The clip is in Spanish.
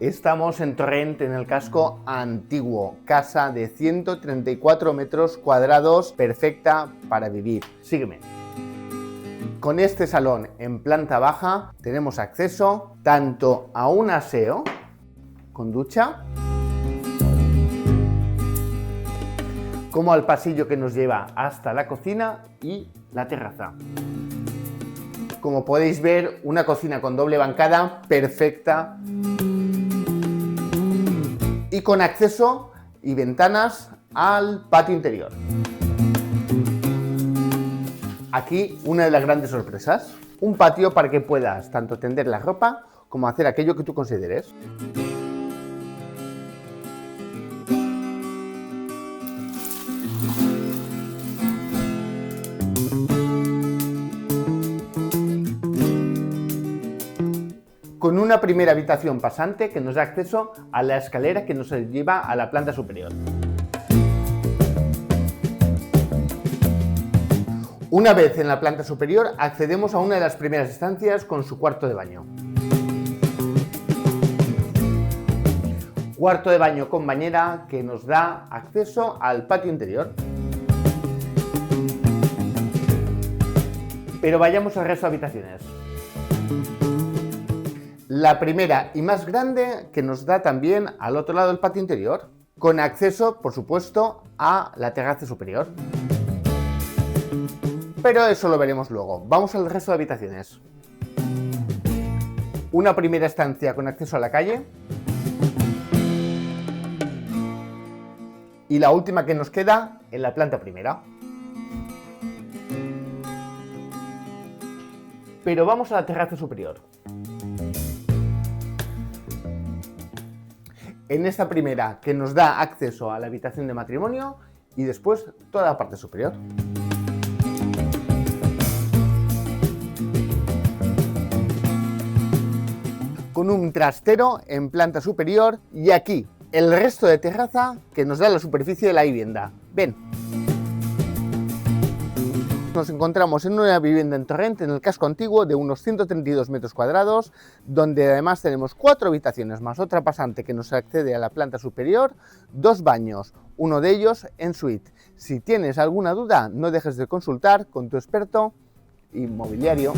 Estamos en Torrent, en el casco antiguo, casa de 134 metros cuadrados, perfecta para vivir. Sígueme. Con este salón en planta baja tenemos acceso tanto a un aseo con ducha, como al pasillo que nos lleva hasta la cocina y la terraza. Como podéis ver, una cocina con doble bancada perfecta y con acceso y ventanas al patio interior. Aquí una de las grandes sorpresas, un patio para que puedas tanto tender la ropa como hacer aquello que tú consideres. Con una primera habitación pasante que nos da acceso a la escalera que nos lleva a la planta superior. Una vez en la planta superior accedemos a una de las primeras estancias con su cuarto de baño. Cuarto de baño con bañera que nos da acceso al patio interior. Pero vayamos al resto de habitaciones. La primera y más grande que nos da también al otro lado del patio interior, con acceso, por supuesto, a la terraza superior. Pero eso lo veremos luego. Vamos al resto de habitaciones. Una primera estancia con acceso a la calle. Y la última que nos queda en la planta primera. Pero vamos a la terraza superior. En esta primera que nos da acceso a la habitación de matrimonio y después toda la parte superior. Con un trastero en planta superior y aquí el resto de terraza que nos da la superficie de la vivienda. Ven. Nos encontramos en una vivienda en Torrent, en el casco antiguo, de unos 132 metros cuadrados, donde además tenemos 4 habitaciones más otra pasante que nos accede a la planta superior, 2 baños, uno de ellos en suite. Si tienes alguna duda, no dejes de consultar con tu experto inmobiliario.